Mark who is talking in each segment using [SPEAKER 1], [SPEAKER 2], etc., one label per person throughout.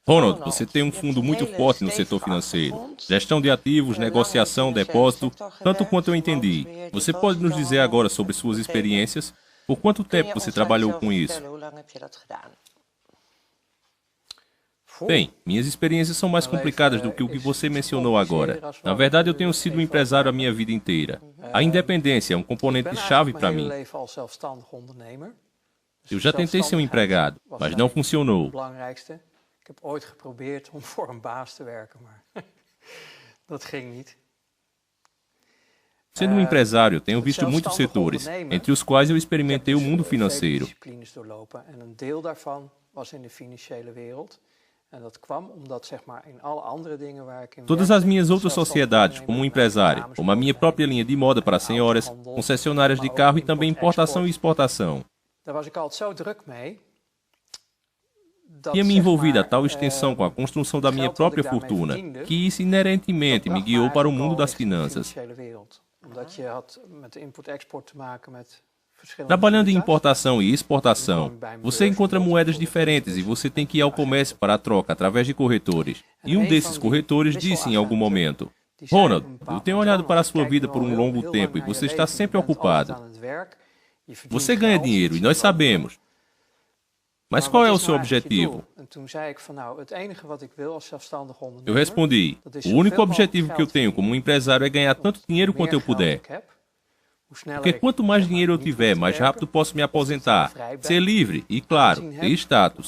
[SPEAKER 1] Ronald, você tem um fundo muito forte no setor financeiro. Gestão de ativos, negociação, depósito, tanto quanto eu entendi. Você pode nos dizer agora sobre suas experiências? Por quanto tempo você trabalhou com isso? Bem, minhas experiências são mais complicadas do que o que você mencionou agora. Na verdade, eu tenho sido um empresário a minha vida inteira. A independência é um componente-chave para mim. Eu já tentei ser um empregado, mas não funcionou.
[SPEAKER 2] Ik heb ooit geprobeerd om voor een baas te werken, maar dat ging niet.
[SPEAKER 1] Sendo um empresário, tenho visto muitos setores, entre os quais eu experimentei o mundo financeiro.
[SPEAKER 2] En een deel daarvan was in de financiële wereld. En dat kwam omdat, zeg maar, in alle andere dingen waar ik in
[SPEAKER 1] Todas as minhas outras sociedades, como um empresário, como a minha própria linha de moda para senhoras, concessionárias de carro e também importação e exportação.
[SPEAKER 2] Daar was ik altijd zo druk mee.
[SPEAKER 1] Tinha me envolvido a tal extensão com a construção da minha própria fortuna, que isso inerentemente me guiou para o mundo das finanças. Trabalhando em importação e exportação, você encontra moedas diferentes e você tem que ir ao comércio para a troca através de corretores. E um desses corretores disse em algum momento: Ronald, eu tenho olhado para a sua vida por um longo tempo e você está sempre ocupado. Você ganha dinheiro e nós sabemos. Mas qual é o seu objetivo? Eu respondi: o único objetivo que eu tenho como um empresário é ganhar tanto dinheiro quanto eu puder. Porque quanto mais dinheiro eu tiver, mais rápido posso me aposentar, ser livre e, claro, ter status.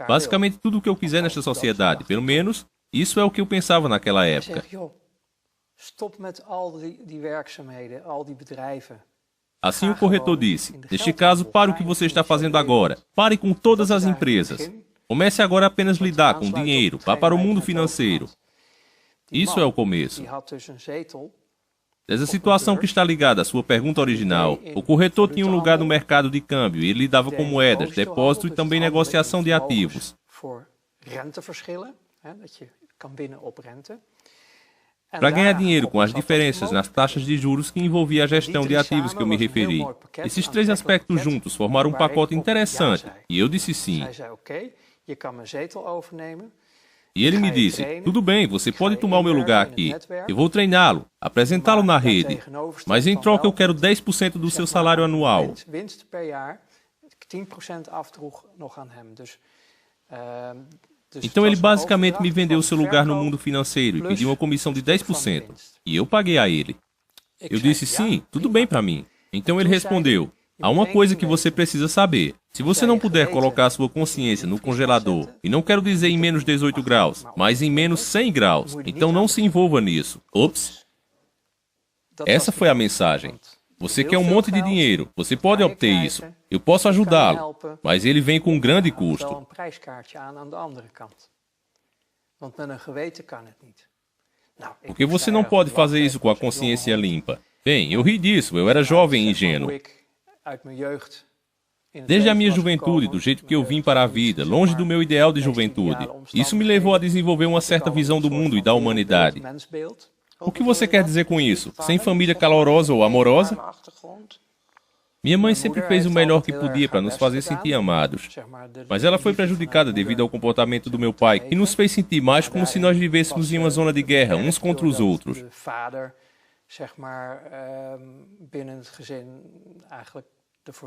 [SPEAKER 1] Basicamente tudo o que eu quiser nesta sociedade, pelo menos, isso é o que eu pensava naquela época. Assim o corretor disse: neste caso, pare o que você está fazendo agora. Pare com todas as empresas. Comece agora a apenas lidar com dinheiro. Vá para o mundo financeiro. Isso é o começo. Dessa situação que está ligada à sua pergunta original, o corretor tinha um lugar no mercado de câmbio e ele lidava com moedas, depósito e também negociação de ativos. Para ganhar dinheiro com as diferenças nas taxas de juros que envolvia a gestão de ativos que eu me referi. Esses três aspectos juntos formaram um pacote interessante, e eu disse sim. E ele me disse: tudo bem, você pode tomar o meu lugar aqui. Eu vou treiná-lo, apresentá-lo na rede. Mas em troca eu quero 10% do seu salário anual. Então ele basicamente me vendeu o seu lugar no mundo financeiro e pediu uma comissão de 10%. E eu paguei a ele. Eu disse sim, tudo bem para mim. Então ele respondeu: há uma coisa que você precisa saber. Se você não puder colocar a sua consciência no congelador, e não quero dizer em menos 18 graus, mas em menos 100 graus, então não se envolva nisso. Ops! Essa foi a mensagem. Você quer um monte de dinheiro, você pode obter isso. Eu posso ajudá-lo, mas ele vem com um grande custo. Porque você não pode fazer isso com a consciência limpa. Bem, eu ri disso, eu era jovem e ingênuo. Desde a minha juventude, do jeito que eu vim para a vida, longe do meu ideal de juventude, isso me levou a desenvolver uma certa visão do mundo e da humanidade. O que você quer dizer com isso? Sem família calorosa ou amorosa? Minha mãe sempre fez o melhor que podia para nos fazer sentir amados. Mas ela foi prejudicada devido ao comportamento do meu pai, que nos fez sentir mais como se nós vivêssemos em uma zona de guerra, uns contra os outros.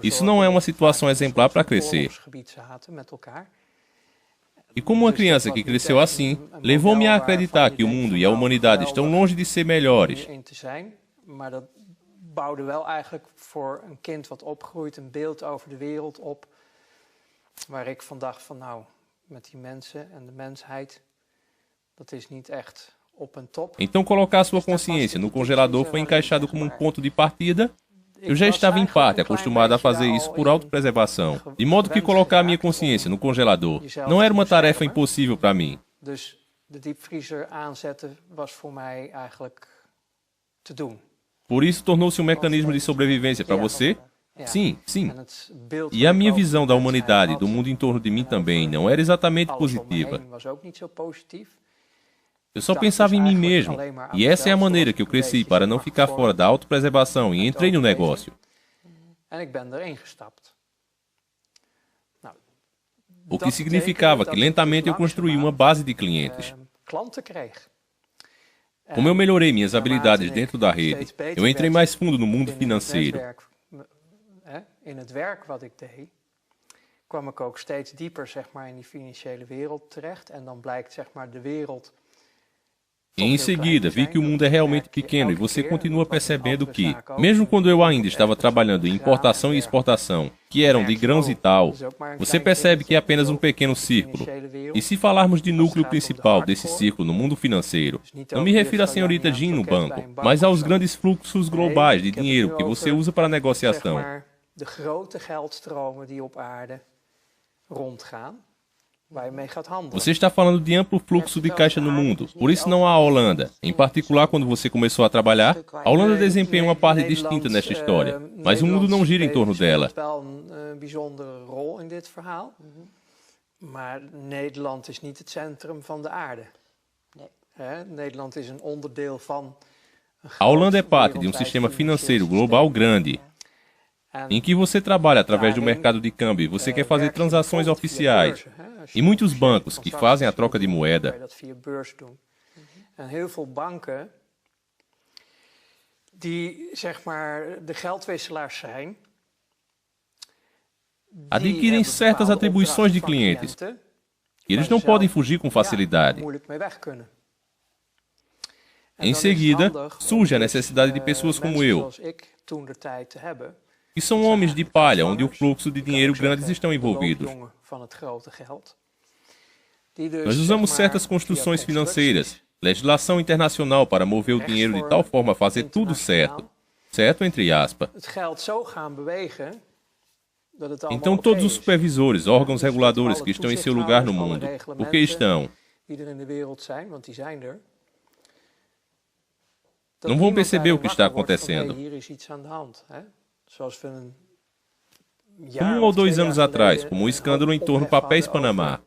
[SPEAKER 1] Isso não é uma situação exemplar para crescer. E como uma criança que cresceu assim, levou-me a acreditar que o mundo e a humanidade estão longe de ser melhores.
[SPEAKER 2] Bouwde wel eigenlijk voor een kind wat opgroeit een beeld over de wereld op, waar ik van dacht van nou, met die mensen en de mensheid, dat is niet echt op en top.
[SPEAKER 1] Então colocar sua consciência no congelador foi encaixado como um ponto de partida. Eu já estava em parte acostumado a fazer isso por autopreservação, de modo que colocar a minha consciência no congelador não era uma tarefa impossível para mim.
[SPEAKER 2] Dus de diepvriezer aanzetten was voor mij eigenlijk te doen.
[SPEAKER 1] Por isso tornou-se um mecanismo de sobrevivência para você? Sim, sim. E a minha visão da humanidade e do mundo em torno de mim também não era exatamente positiva. Eu só pensava em mim mesmo, e essa é a maneira que eu cresci para não ficar fora da autopreservação e entrei no negócio. o que significava que lentamente eu construí uma base de clientes.
[SPEAKER 2] Klanten kreeg.
[SPEAKER 1] Como eu melhorei minhas habilidades dentro da rede, eu entrei mais fundo no mundo financeiro.
[SPEAKER 2] In het werk wat ik deed, kwam ik ook steeds dieper, zeg maar, in die financiële wereld terecht. En dan blijkt, zeg maar, de wereld.
[SPEAKER 1] E em seguida, vi que o mundo é realmente pequeno e você continua percebendo que, mesmo quando eu ainda estava trabalhando em importação e exportação, que eram de grãos e tal, você percebe que é apenas um pequeno círculo. E se falarmos de núcleo principal desse círculo no mundo financeiro, não me refiro à senhorita Jean no banco, mas aos grandes fluxos globais de dinheiro que você usa para negociação.
[SPEAKER 2] De grote geldstromen die op aarde rondgaan, waar je mee gaat handelen.
[SPEAKER 1] Você está falando de amplo fluxo de caixa no mundo, por isso não há a Holanda. Em particular, quando você começou a trabalhar, a Holanda desempenha uma parte distinta nesta história, mas o mundo não gira em torno dela.
[SPEAKER 2] Wel een bijzondere rol in dit verhaal, maar Nederland is niet het centrum van de aarde. Nederland is een onderdeel van.
[SPEAKER 1] A Holanda é parte de um sistema financeiro global grande, em que você trabalha através do mercado de câmbio e você quer fazer transações oficiais. E muitos bancos que fazem a troca de moeda.
[SPEAKER 2] En heel veel banken die, zeg maar, de geldwisselaars zijn,
[SPEAKER 1] adquirem certas atribuições de clientes. E eles não podem fugir com facilidade. Em seguida, surge a necessidade de pessoas como eu, que são homens de palha, onde o fluxo de dinheiro grandes estão envolvidos. Nós usamos certas construções financeiras, legislação internacional para mover o dinheiro de tal forma a fazer tudo certo. Certo, entre aspas. Então todos os supervisores, órgãos reguladores que estão em seu lugar no mundo, porque estão, não vão perceber o que está acontecendo. Como 1 ou 2 anos atrás, como o escândalo em torno papéis Panamá.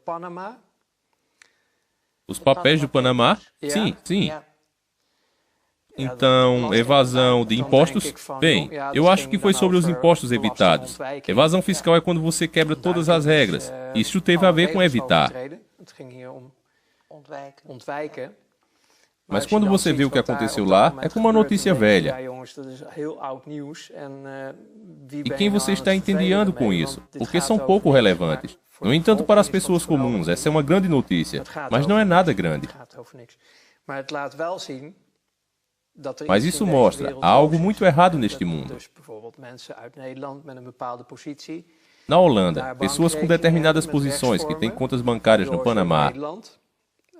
[SPEAKER 1] Os papéis do Panamá? Sim, sim. Então, evasão de impostos? Bem, eu acho que foi sobre os impostos evitados. Evasão fiscal é quando você quebra todas as regras. Isso teve a ver com evitar. Mas quando você vê o que aconteceu lá, é como uma notícia velha. E quem você está entediando com isso? Porque são pouco relevantes. No entanto, para as pessoas comuns, essa é uma grande notícia, mas não é nada grande. Mas isso mostra, há algo muito errado neste mundo. Na Holanda, pessoas com determinadas posições que têm contas bancárias no Panamá,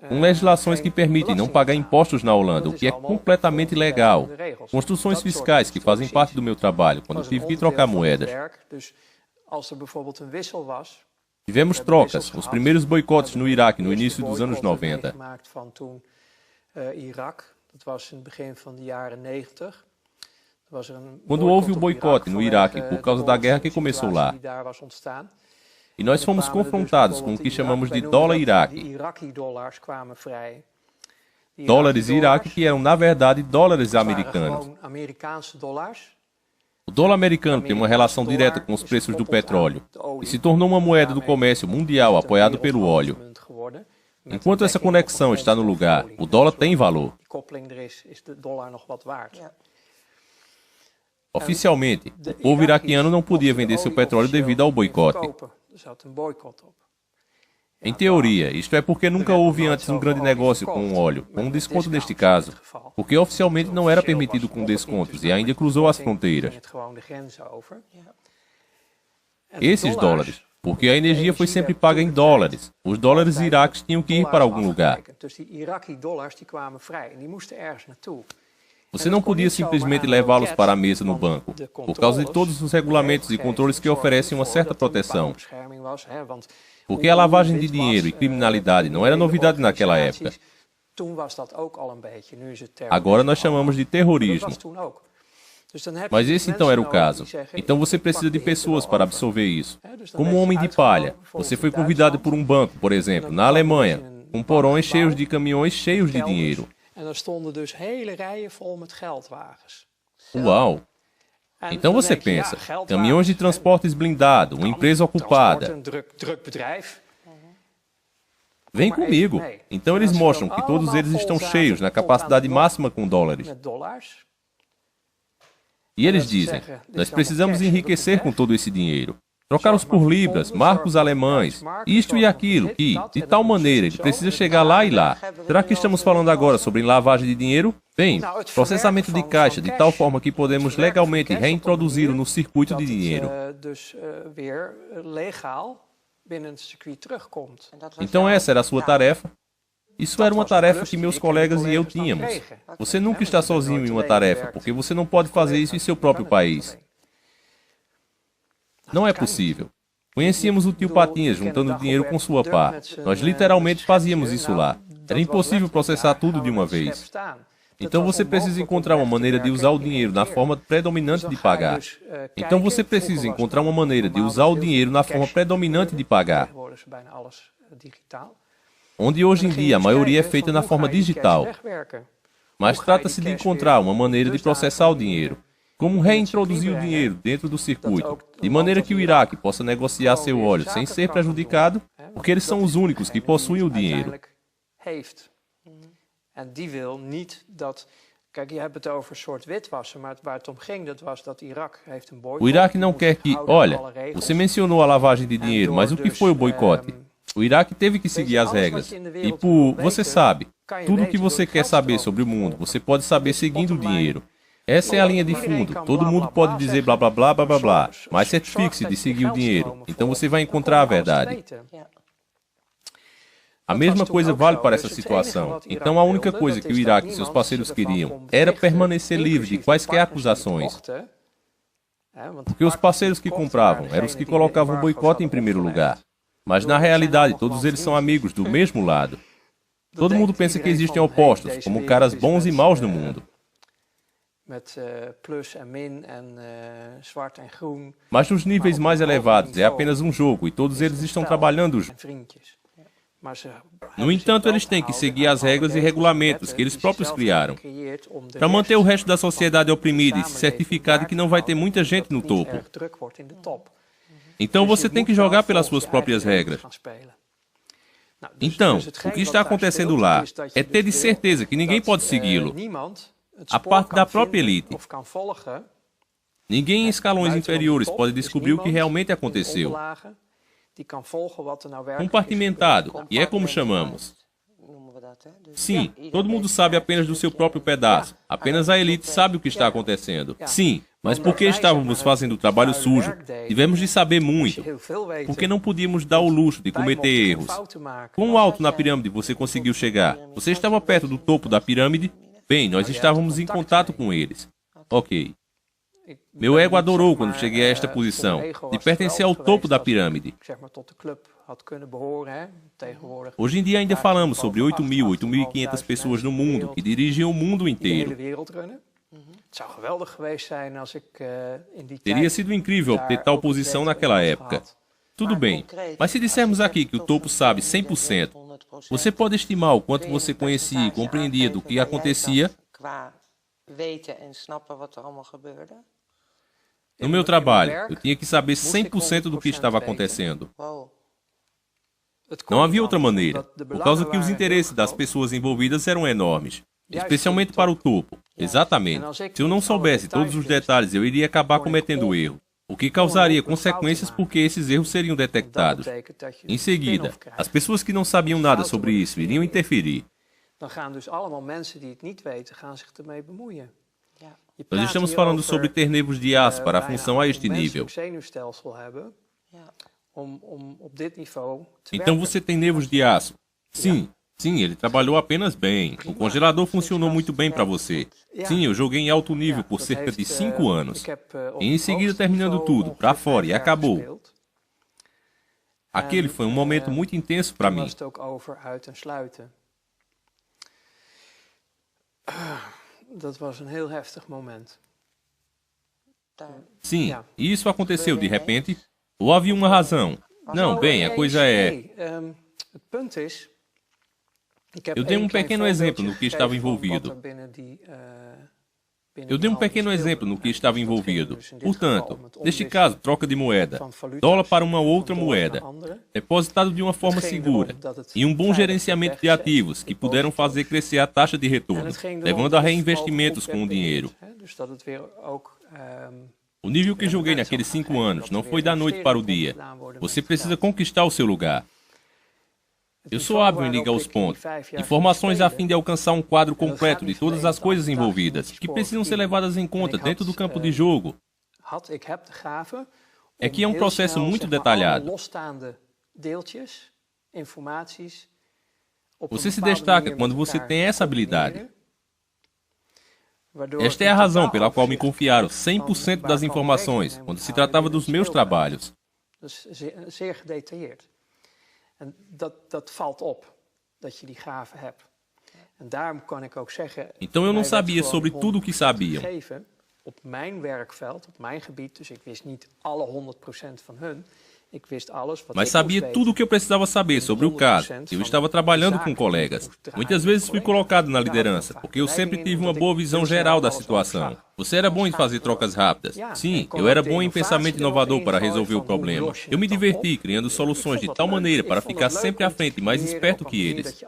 [SPEAKER 1] com legislações que permitem não pagar impostos na Holanda, o que é completamente ilegal. Construções fiscais que fazem parte do meu trabalho, quando eu tive que trocar moedas. Tivemos trocas, os primeiros boicotes no Iraque no início dos anos 90. Quando houve o boicote no Iraque por causa da guerra que começou lá. E nós fomos confrontados com o que chamamos de dólar Iraque. Dólares Iraque que eram, na verdade, dólares americanos. O dólar americano tem uma relação direta com os preços do petróleo e se tornou uma moeda do comércio mundial apoiado pelo óleo. Enquanto essa conexão está no lugar, o dólar tem valor. Oficialmente, o povo iraquiano não podia vender seu petróleo devido ao boicote. Em teoria, isto é porque nunca houve antes um grande negócio com o óleo, com um desconto neste caso, porque oficialmente não era permitido com descontos e ainda cruzou as fronteiras. Esses dólares, porque a energia foi sempre paga em dólares, os dólares iraques tinham que ir para algum lugar. Você não podia simplesmente levá-los para a mesa no banco, por causa de todos os regulamentos e controles que oferecem uma certa proteção. Porque a lavagem de dinheiro e criminalidade não era novidade naquela época. Agora nós chamamos de terrorismo. Mas esse então era o caso. Então você precisa de pessoas para absorver isso. Como um homem de palha, você foi convidado por um banco, por exemplo, na Alemanha, com porões cheios de caminhões cheios de dinheiro. Uau! Então você pensa, caminhões de transportes blindado, uma empresa ocupada. Vem comigo. Então eles mostram que todos eles estão cheios na capacidade máxima com dólares. E eles dizem, nós precisamos enriquecer com todo esse dinheiro. Trocá-los por libras, marcos alemães, isto e aquilo, que, de tal maneira, ele precisa chegar lá e lá. Será que estamos falando agora sobre lavagem de dinheiro? Bem, processamento de caixa, de tal forma que podemos legalmente reintroduzi-lo no circuito de dinheiro. Então essa era a sua tarefa. Isso era uma tarefa que meus colegas e eu tínhamos. Você nunca está sozinho em uma tarefa, porque você não pode fazer isso em seu próprio país. Não é possível. Conhecíamos o tio Patinhas juntando dinheiro com sua pá. Nós literalmente fazíamos isso lá. Era impossível processar tudo de uma vez. Então você precisa encontrar uma maneira de usar o dinheiro na forma predominante de pagar. Então você precisa encontrar uma maneira de usar o dinheiro na forma predominante de pagar. Onde hoje em dia a maioria é feita na forma digital. Mas trata-se de encontrar uma maneira de processar o dinheiro. Como reintroduzir o dinheiro dentro do circuito, de maneira que o Iraque possa negociar seu óleo sem ser prejudicado, porque eles são os únicos que possuem o dinheiro. O Iraque não quer que... Olha, você mencionou a lavagem de dinheiro, mas o que foi o boicote? O Iraque teve que seguir as regras. E você sabe, tudo o que você quer saber sobre o mundo, você pode saber seguindo o dinheiro. Essa é a linha de fundo. Todo mundo pode dizer blá blá blá blá blá blá, mas certifique-se de seguir o dinheiro. Então você vai encontrar a verdade. A mesma coisa vale para essa situação. Então a única coisa que o Iraque e seus parceiros queriam era permanecer livre de quaisquer acusações. Porque os parceiros que compravam eram os que colocavam o boicote em primeiro lugar. Mas na realidade todos eles são amigos do mesmo lado. Todo mundo pensa que existem opostos, como caras bons e maus no mundo. Mas nos níveis mais elevados é apenas um jogo e todos eles estão trabalhando juntos. No entanto, eles têm que seguir as regras e regulamentos que eles próprios criaram para manter o resto da sociedade oprimida e se certificar de que não vai ter muita gente no topo. Então você tem que jogar pelas suas próprias regras. Então, o que está acontecendo lá é ter de certeza que ninguém pode segui-lo. A parte da própria elite. Ninguém em escalões inferiores pode descobrir o que realmente aconteceu. Compartimentado, e é como chamamos. Sim, todo mundo sabe apenas do seu próprio pedaço. Apenas a elite sabe o que está acontecendo. Sim, mas porque estávamos fazendo o trabalho sujo, tivemos de saber muito. Porque não podíamos dar o luxo de cometer erros. Quão alto na pirâmide você conseguiu chegar? Você estava perto do topo da pirâmide? Bem, nós estávamos em contato com eles. Ok. Meu ego adorou quando cheguei a esta posição, de pertencer ao topo da pirâmide. Hoje em dia ainda falamos sobre 8.000, 8.500 pessoas no mundo que dirigem o mundo inteiro. Teria sido incrível obter tal posição naquela época. Tudo bem, mas se dissermos aqui que o topo sabe 100%, você pode estimar o quanto você conhecia e compreendia do que acontecia? No meu trabalho, eu tinha que saber 100% do que estava acontecendo. Não havia outra maneira, por causa que os interesses das pessoas envolvidas eram enormes, especialmente para o topo. Exatamente. Se eu não soubesse todos os detalhes, eu iria acabar cometendo erro, o que causaria consequências porque esses erros seriam detectados. Em seguida, as pessoas que não sabiam nada sobre isso iriam interferir. Nós estamos falando sobre ter nervos de aço para a função a este nível. Então você tem nervos de aço. Sim, sim, ele trabalhou apenas bem. O congelador funcionou muito bem para você. Sim, eu joguei em alto nível por cerca de 5 anos. E em seguida, terminando tudo, para fora, e acabou. Aquele foi um momento muito intenso para mim. Sim, e isso aconteceu de repente? Ou havia uma razão? Não, bem, a coisa é... Eu dei um pequeno exemplo no que estava envolvido. Eu dei um pequeno exemplo no que estava envolvido. Portanto, neste caso, troca de moeda, dólar para uma outra moeda, depositado de uma forma segura, e um bom gerenciamento de ativos que puderam fazer crescer a taxa de retorno, levando a reinvestimentos com o dinheiro. O nível que joguei naqueles 5 anos não foi da noite para o dia. Você precisa conquistar o seu lugar. Eu sou hábil em ligar os pontos, informações a fim de alcançar um quadro completo de todas as coisas envolvidas, que precisam ser levadas em conta dentro do campo de jogo. É que é um processo muito detalhado. Você se destaca quando você tem essa habilidade. Esta é a razão pela qual me confiaram 100% das informações quando se tratava dos meus trabalhos.
[SPEAKER 2] En dat valt op, dat je die gave hebt. En daarom kan ik ook zeggen...
[SPEAKER 1] Então eu não sabia sobre tudo o que sabiam.
[SPEAKER 2] Op mijn werkveld, op mijn gebied, dus ik wist niet alle 100% van hun. Ik wist alles wat
[SPEAKER 1] Mas sabia tudo o que eu precisava saber sobre o caso. Eu estava trabalhando com colegas. Muitas vezes fui colocado na liderança, porque eu sempre tive uma boa visão geral da situação. Você era bom em fazer trocas rápidas. Sim, eu era bom em pensamento inovador para resolver o problema. Eu me diverti criando soluções de tal maneira para ficar sempre à frente e mais esperto que eles.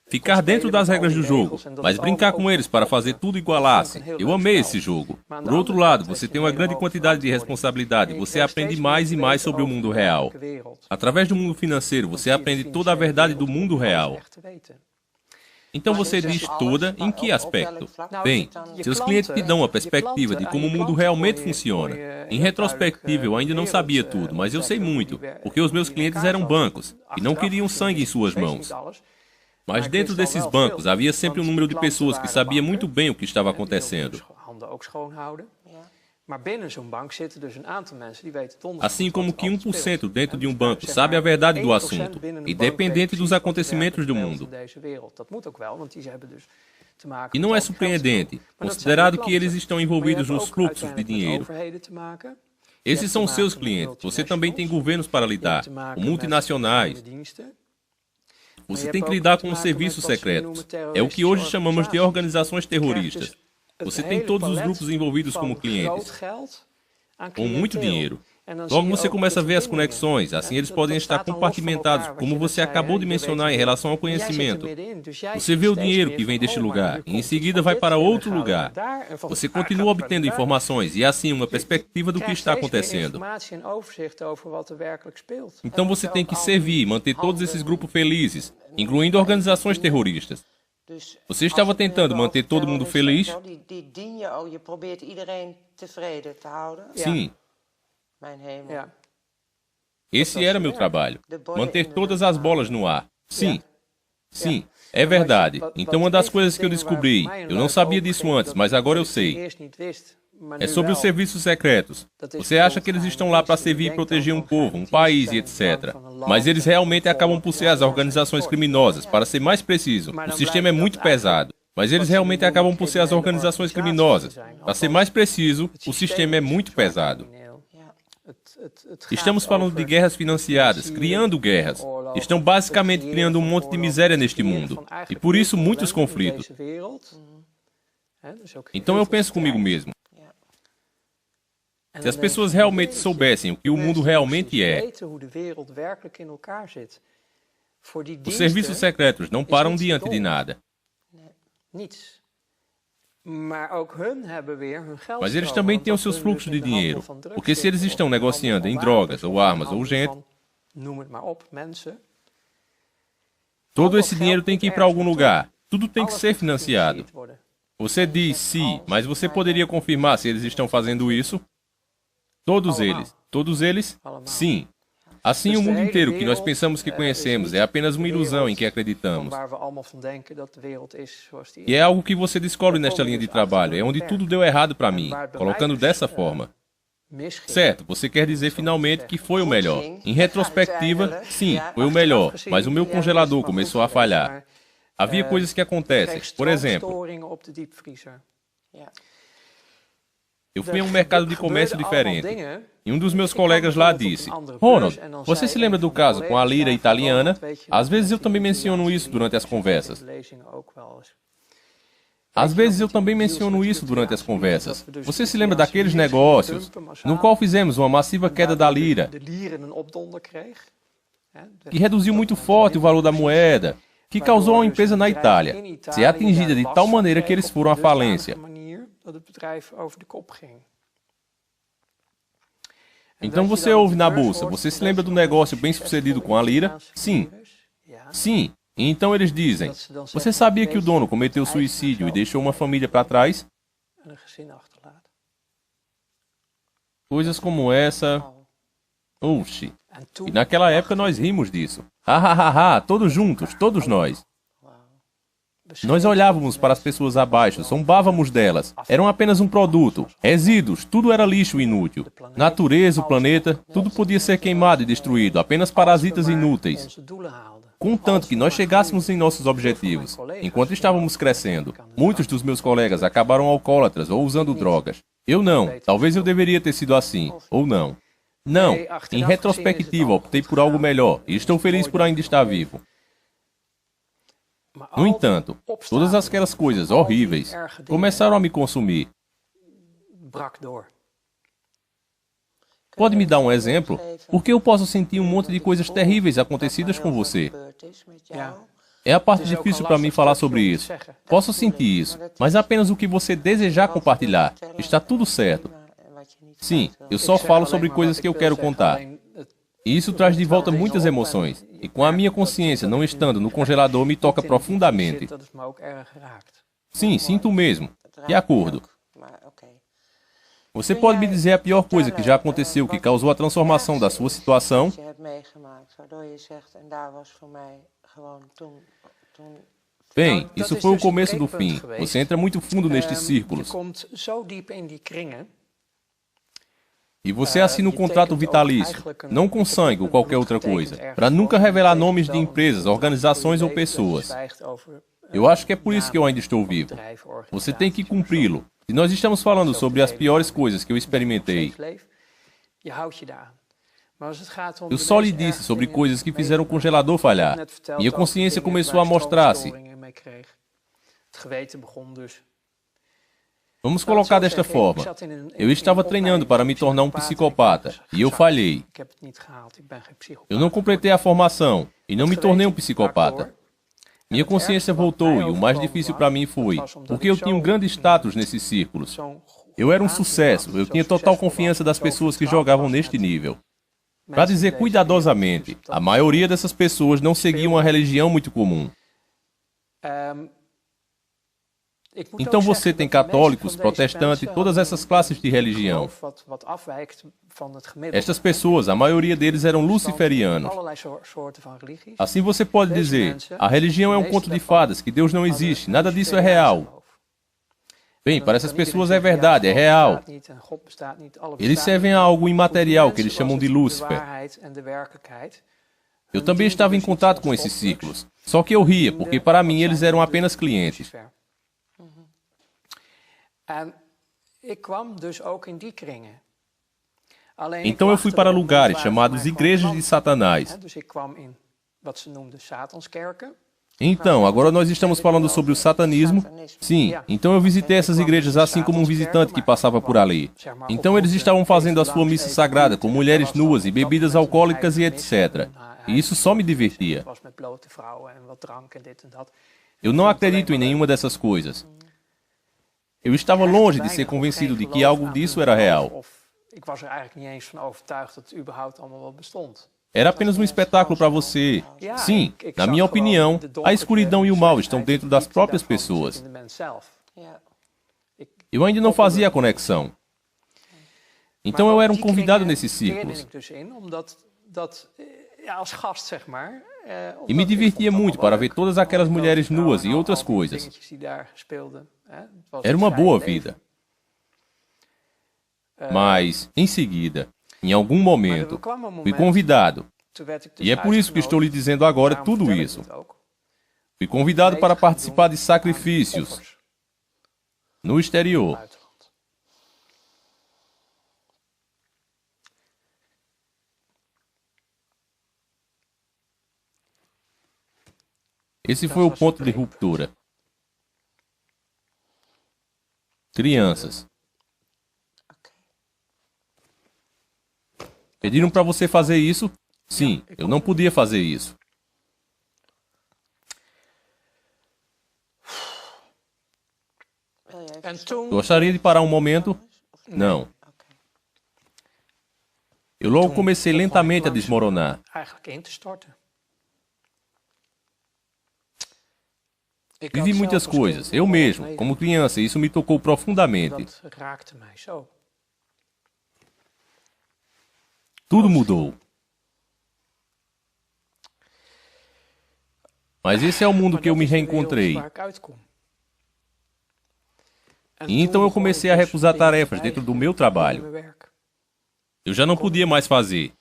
[SPEAKER 1] Ficar dentro das regras do jogo, mas brincar com eles para fazer tudo igualasse. Eu amei esse jogo. Por outro lado, você tem uma grande quantidade de responsabilidade e você aprende mais e mais sobre o mundo real. Através do mundo financeiro, você aprende toda a verdade do mundo real. Então você diz toda em que aspecto? Bem, seus clientes te dão uma perspectiva de como o mundo realmente funciona. Em retrospectiva, eu ainda não sabia tudo, mas eu sei muito, porque os meus clientes eram bancos e não queriam sangue em suas mãos. Mas dentro desses bancos havia sempre um número de pessoas que sabia muito bem o que estava acontecendo. Assim como que 1% dentro de um banco sabe a verdade do assunto, independente dos acontecimentos do mundo. E não é surpreendente, considerado que eles estão envolvidos nos fluxos de dinheiro. Esses são os seus clientes. Você também tem governos para lidar, com multinacionais. Você tem que lidar com os serviços secretos. É o que hoje chamamos de organizações terroristas. Você tem todos os grupos envolvidos como clientes, com muito dinheiro. Logo você começa a ver as conexões, assim eles podem estar compartimentados, como você acabou de mencionar em relação ao conhecimento. Você vê o dinheiro que vem deste lugar, e em seguida vai para outro lugar. Você continua obtendo informações e assim uma perspectiva do que está acontecendo. Então você tem que servir e manter todos esses grupos felizes, incluindo organizações terroristas. Você estava tentando manter todo mundo feliz? Sim. Esse era meu trabalho. Manter todas as bolas no ar. Sim. Sim. É verdade. Então uma das coisas que eu descobri, eu não sabia disso antes, mas agora eu sei. É sobre os serviços secretos. Você acha que eles estão lá para servir e proteger um povo, um país e etc. Mas eles realmente acabam por ser as organizações criminosas. Para ser mais preciso, o sistema é muito pesado. Mas eles realmente acabam por ser as organizações criminosas. Para ser mais preciso, o sistema é muito pesado. Estamos falando de guerras financiadas, criando guerras. Estão basicamente criando um monte de miséria neste mundo. E por isso muitos conflitos. Então eu penso comigo mesmo. Se as pessoas realmente soubessem o que o mundo realmente é, os serviços secretos não param diante de nada. Mas eles também têm os seus fluxos de dinheiro, porque se eles estão negociando em drogas, ou armas, ou gente, todo esse dinheiro tem que ir para algum lugar. Tudo tem que ser financiado. Você diz sim, mas você poderia confirmar se eles estão fazendo isso? Todos eles? Sim. Assim, o mundo inteiro que nós pensamos que conhecemos é apenas uma ilusão em que acreditamos. E é algo que você descobre nesta linha de trabalho, é onde tudo deu errado para mim, colocando dessa forma. Certo, você quer dizer finalmente que foi o melhor. Em retrospectiva, sim, foi o melhor, mas o meu congelador começou a falhar. Havia coisas que acontecem, por exemplo... Eu fui a um mercado de comércio diferente, e um dos meus colegas lá disse, Ronald, você se lembra do caso com a lira italiana? Às vezes eu também menciono isso durante as conversas. Às vezes eu também menciono isso durante as conversas. Você se lembra daqueles negócios no qual fizemos uma massiva queda da lira, que reduziu muito forte o valor da moeda, que causou a uma empresa na Itália ser atingida de tal maneira que eles foram à falência. Então você ouve na bolsa, você se lembra do negócio bem-sucedido com a lira? Sim. Sim. E então eles dizem, você sabia que o dono cometeu suicídio e deixou uma família para trás? Coisas como essa... Oxi. E naquela época nós rimos disso. Ha, todos juntos, todos nós. Nós olhávamos para as pessoas abaixo, zombávamos delas. Eram apenas um produto. Resíduos, tudo era lixo inútil. Natureza, o planeta, tudo podia ser queimado e destruído, apenas parasitas inúteis. Contanto que nós chegássemos em nossos objetivos. Enquanto estávamos crescendo, muitos dos meus colegas acabaram alcoólatras ou usando drogas. Eu não. Talvez eu deveria ter sido assim. Ou não. Não. Em retrospectiva, optei por algo melhor e estou feliz por ainda estar vivo. No entanto, todas aquelas coisas horríveis começaram a me consumir. Pode me dar um exemplo? Porque eu posso sentir um monte de coisas terríveis acontecidas com você. É a parte difícil para mim falar sobre isso. Posso sentir isso, mas apenas o que você desejar compartilhar. Está tudo certo. Sim, eu só falo sobre coisas que eu quero contar. E isso traz de volta muitas emoções. E com a minha consciência não estando no congelador me toca profundamente. Sim, sinto mesmo. De acordo. Você pode me dizer a pior coisa que já aconteceu que causou a transformação da sua situação? Bem, isso foi o começo do fim. Você entra muito fundo nestes círculos. E você assina um contrato vitalício, não com sangue ou qualquer outra coisa, para nunca revelar nomes de empresas, organizações ou pessoas. Eu acho que é por isso que eu ainda estou vivo. Você tem que cumpri-lo. E nós estamos falando sobre as piores coisas que eu experimentei. Eu só lhe disse sobre coisas que fizeram o congelador falhar. Minha consciência começou a mostrar-se. Vamos colocar desta forma. Eu estava treinando para me tornar um psicopata, e eu falhei. Eu não completei a formação, e não me tornei um psicopata. Minha consciência voltou, e o mais difícil para mim foi, porque eu tinha um grande status nesses círculos. Eu era um sucesso, eu tinha total confiança das pessoas que jogavam neste nível. Para dizer cuidadosamente, a maioria dessas pessoas não seguiam uma religião muito comum. Então você tem católicos, protestantes, todas essas classes de religião. Estas pessoas, a maioria deles eram luciferianos. Assim você pode dizer, a religião é um conto de fadas, que Deus não existe, nada disso é real. Bem, para essas pessoas é verdade, é real. Eles servem a algo imaterial que eles chamam de Lúcifer. Eu também estava em contato com esses ciclos, só que eu ria, porque para mim eles eram apenas clientes. Então eu fui para lugares chamados igrejas de Satanás. Então, agora nós estamos falando sobre o satanismo. Sim, então eu visitei essas igrejas assim como um visitante que passava por ali. Então eles estavam fazendo a sua missa sagrada com mulheres nuas e bebidas alcoólicas e etc. E isso só me divertia. Eu não acredito em nenhuma dessas coisas. Eu estava longe de ser convencido de que algo disso era real. Era apenas um espetáculo para você. Sim, na minha opinião, a escuridão e o mal estão dentro das próprias pessoas. Eu ainda não fazia a conexão. Então eu era um convidado nesses círculos. E me divertia muito para ver todas aquelas mulheres nuas e outras coisas. Era uma boa vida. Mas, em seguida, em algum momento, fui convidado. E é por isso que estou lhe dizendo agora tudo isso. Fui convidado para participar de sacrifícios no exterior. Esse foi o ponto de ruptura. Crianças. Pediram para você fazer isso? Sim, eu não podia fazer isso. Gostaria de parar um momento? Não. Eu logo comecei lentamente a desmoronar. Vivi muitas coisas, eu mesmo, como criança, e isso me tocou profundamente. Tudo mudou. Mas esse é o mundo que eu me reencontrei. E então eu comecei a recusar tarefas dentro do meu trabalho. Eu já não podia mais fazer.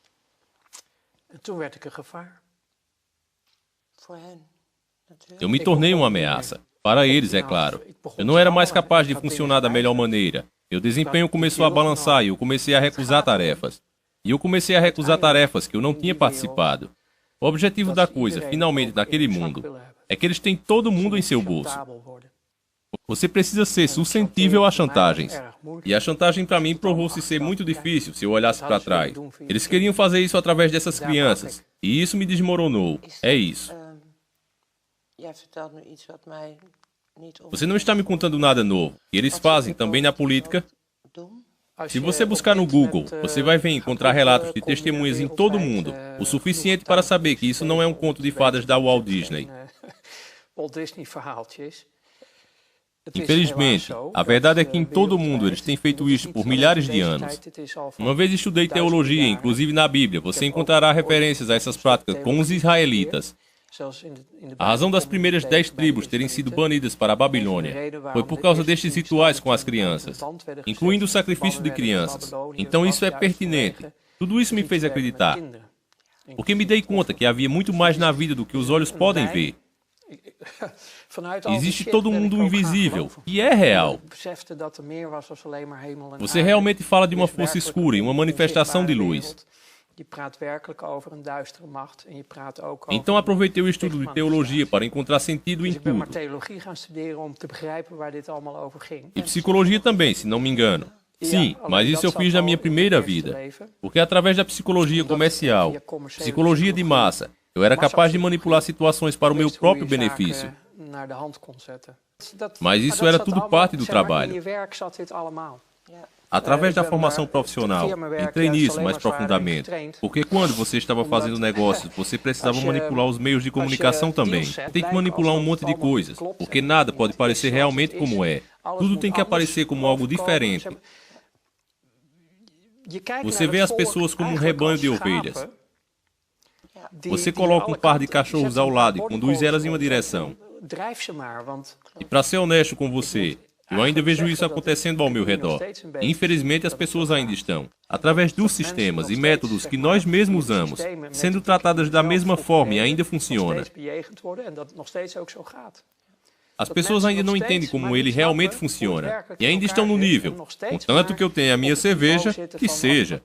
[SPEAKER 1] Eu me tornei uma ameaça. Para eles, é claro. Eu não era mais capaz de funcionar da melhor maneira. Meu desempenho começou a balançar e eu comecei a recusar tarefas. E eu comecei a recusar tarefas que eu não tinha participado. O objetivo da coisa, finalmente, naquele mundo, é que eles têm todo mundo em seu bolso. Você precisa ser suscetível a chantagens. E a chantagem para mim provou-se ser muito difícil se eu olhasse para trás. Eles queriam fazer isso através dessas crianças. E isso me desmoronou. É isso. Você não está me contando nada novo. E eles fazem também na política. Se você buscar no Google, você vai ver encontrar relatos de testemunhas em todo o mundo, o suficiente para saber que isso não é um conto de fadas da Walt Disney. Infelizmente, a verdade é que em todo o mundo eles têm feito isso por milhares de anos. Uma vez estudei teologia, inclusive na Bíblia, você encontrará referências a essas práticas com os israelitas. A razão das primeiras 10 tribos terem sido banidas para a Babilônia foi por causa destes rituais com as crianças, incluindo o sacrifício de crianças. Então isso é pertinente. Tudo isso me fez acreditar, porque me dei conta que havia muito mais na vida do que os olhos podem ver. Existe todo um mundo invisível, e é real. Você realmente fala de uma força escura e uma manifestação de luz. Então aproveitei o estudo de teologia para encontrar sentido em tudo. E psicologia também, se não me engano. Sim, mas isso eu fiz na minha primeira vida. Porque através da psicologia comercial, psicologia de massa, eu era capaz de manipular situações para o meu próprio benefício. Mas isso era tudo parte do trabalho. Através da formação profissional, entrei nisso mais profundamente. Porque quando você estava fazendo negócios, você precisava manipular os meios de comunicação também. Tem que manipular um monte de coisas, porque nada pode parecer realmente como é. Tudo tem que aparecer como algo diferente. Você vê as pessoas como um rebanho de ovelhas. Você coloca um par de cachorros ao lado e conduz elas em uma direção. E para ser honesto com você, eu ainda vejo isso acontecendo ao meu redor. Infelizmente, as pessoas ainda estão, através dos sistemas e métodos que nós mesmos usamos, sendo tratadas da mesma forma e ainda funciona. As pessoas ainda não entendem como ele realmente funciona e ainda estão no nível, contanto que eu tenha a minha cerveja, que seja,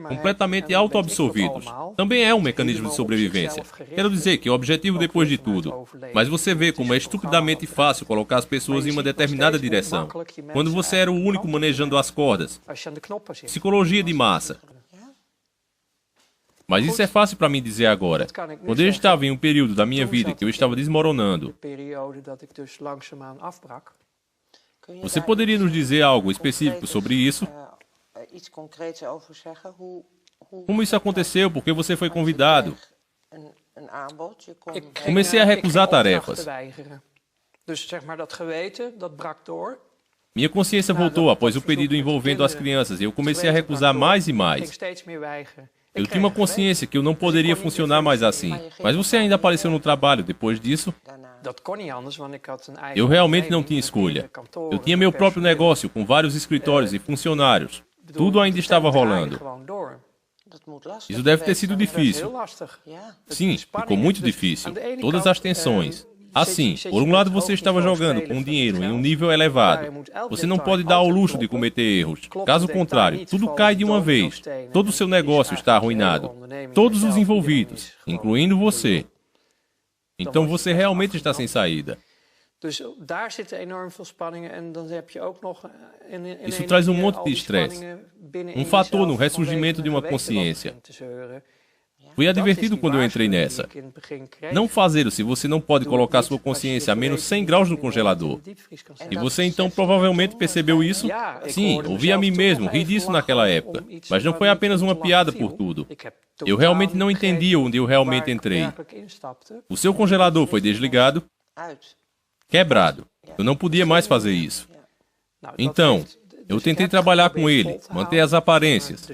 [SPEAKER 1] completamente autoabsorvidos. Também é um mecanismo de sobrevivência. Quero dizer que é o objetivo depois de tudo. Mas você vê como é estupidamente fácil colocar as pessoas em uma determinada direção, quando você era o único manejando as cordas. Psicologia de massa. Mas isso é fácil para mim dizer agora. Quando eu estava em um período da minha vida que eu estava desmoronando, você poderia nos dizer algo específico sobre isso? Como isso aconteceu? Por que você foi convidado? Comecei a recusar tarefas. Minha consciência voltou após o pedido envolvendo as crianças e eu comecei a recusar mais e mais. Eu tinha uma consciência que eu não poderia funcionar mais assim. Mas você ainda apareceu no trabalho depois disso? Eu realmente não tinha escolha. Eu tinha meu próprio negócio com vários escritórios e funcionários. Tudo ainda estava rolando. Isso deve ter sido difícil. Sim, ficou muito difícil. Todas as tensões. Assim, por um lado você estava jogando com dinheiro em um nível elevado. Você não pode dar ao luxo de cometer erros. Caso contrário, tudo cai de uma vez. Todo o seu negócio está arruinado. Todos os envolvidos, incluindo você. Então você realmente está sem saída.
[SPEAKER 2] Dus daar zitten enorm veel spanningen en dan heb je ook nog
[SPEAKER 1] Isso traz monte de estresse. Fator no ressurgimento de uma consciência. Foi advertido quando eu entrei nessa. Não fazer se você não pode colocar sua consciência a menos 100 graus no congelador. E você então provavelmente percebeu isso? Sim, ouvi a mim mesmo, ri disso naquela época. Mas não foi apenas uma piada por tudo. Eu realmente não entendia onde eu realmente entrei. O seu congelador foi desligado, quebrado. Eu não podia mais fazer isso. Então, eu tentei trabalhar com ele, manter as aparências.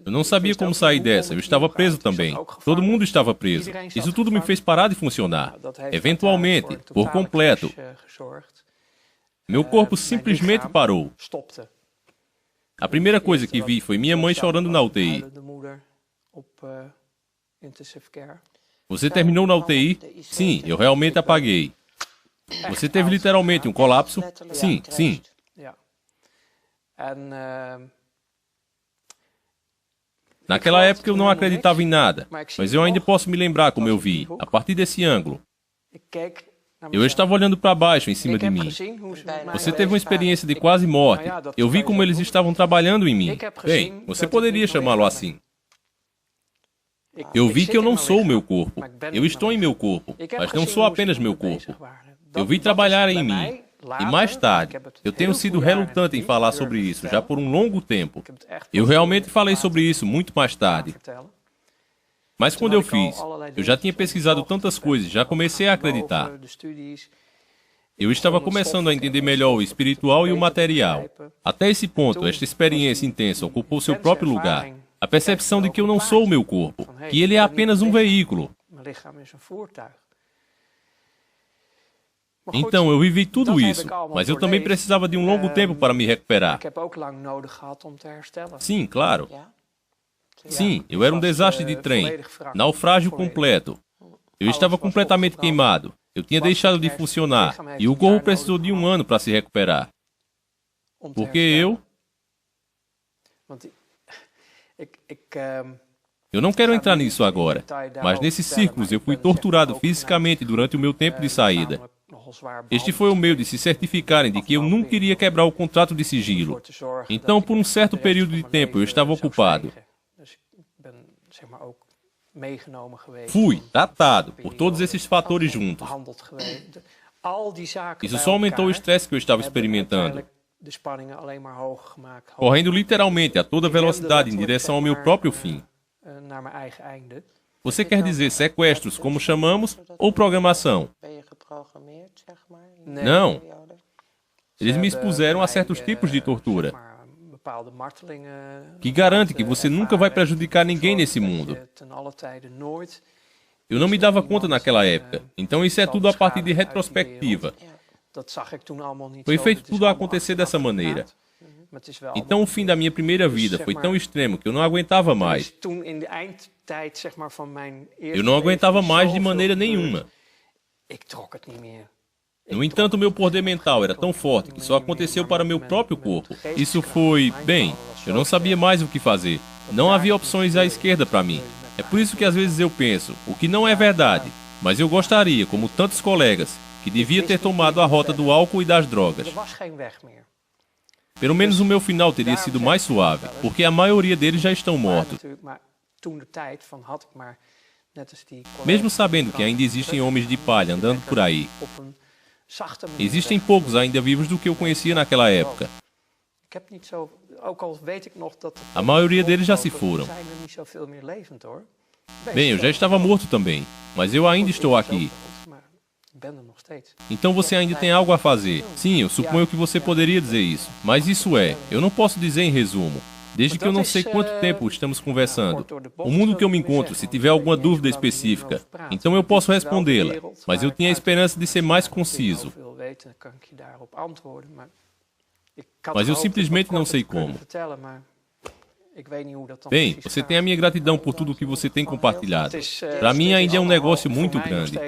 [SPEAKER 1] Eu não sabia como sair dessa, eu estava preso também. Todo mundo estava preso. Isso tudo me fez parar de funcionar. Eventualmente, por completo. Meu corpo simplesmente parou. A primeira coisa que vi foi minha mãe chorando na UTI. Você terminou na UTI? Sim, eu realmente apaguei. Você teve literalmente um colapso? Sim, sim. Naquela época eu não acreditava em nada, mas eu ainda posso me lembrar como eu vi, a partir desse ângulo. Eu estava olhando para baixo, em cima de mim. Você teve uma experiência de quase morte. Eu vi como eles estavam trabalhando em mim. Bem, você poderia chamá-lo assim. Eu vi que eu não sou o meu corpo. Eu estou em meu corpo, mas não sou apenas meu corpo. Eu vi trabalhar em mim. E mais tarde, eu tenho sido relutante em falar sobre isso, já por um longo tempo. Eu realmente falei sobre isso muito mais tarde. Mas quando eu fiz, eu já tinha pesquisado tantas coisas, já comecei a acreditar. Eu estava começando a entender melhor o espiritual e o material. Até esse ponto, esta experiência intensa ocupou seu próprio lugar. A percepção de que eu não sou o meu corpo, que ele é apenas um veículo. Então, eu vivi tudo isso, mas eu também precisava de um longo tempo para me recuperar. Sim, claro. Sim, eu era um desastre de trem, naufrágio completo. Eu estava completamente queimado, eu tinha deixado de funcionar, e o corpo precisou de 1 ano para se recuperar. Porque eu não quero entrar nisso agora, mas nesses círculos eu fui torturado fisicamente durante o meu tempo de saída. Este foi o meio de se certificarem de que eu nunca iria quebrar o contrato de sigilo. Então, por um certo período de tempo, eu estava ocupado. Fui tratado por todos esses fatores juntos. Isso só aumentou o estresse que eu estava experimentando. Correndo literalmente a toda velocidade em direção ao meu próprio fim. Você quer dizer sequestros, como chamamos, ou programação? Não. Eles me expuseram a certos tipos de tortura, que garante que você nunca vai prejudicar ninguém nesse mundo. Eu não me dava conta naquela época, então isso é tudo a partir de retrospectiva. Foi feito tudo a acontecer dessa maneira. Então o fim da minha primeira vida foi tão extremo que eu não aguentava mais. Eu não aguentava mais de maneira nenhuma. No entanto, meu poder mental era tão forte que só aconteceu para meu próprio corpo. Isso foi... Bem, eu não sabia mais o que fazer. Não havia opções à esquerda para mim. É por isso que às vezes eu penso, o que não é verdade, mas eu gostaria, como tantos colegas, que devia ter tomado a rota do álcool e das drogas. Pelo menos o meu final teria sido mais suave, porque a maioria deles já estão mortos. Mesmo sabendo que ainda existem homens de palha andando por aí, existem poucos ainda vivos do que eu conhecia naquela época. A maioria deles já se foram. Bem, eu já estava morto também, mas eu ainda estou aqui. Então você ainda tem algo a fazer. Sim, eu suponho que você poderia dizer isso. Mas isso eu não posso dizer em resumo. Desde que eu não sei quanto tempo estamos conversando. O mundo que eu me encontro, se tiver alguma dúvida específica, então eu posso respondê-la. Mas eu tinha a esperança de ser mais conciso. Mas eu simplesmente não sei como. Bem, você tem a minha gratidão por tudo o que você tem compartilhado. Para mim ainda é um negócio muito grande.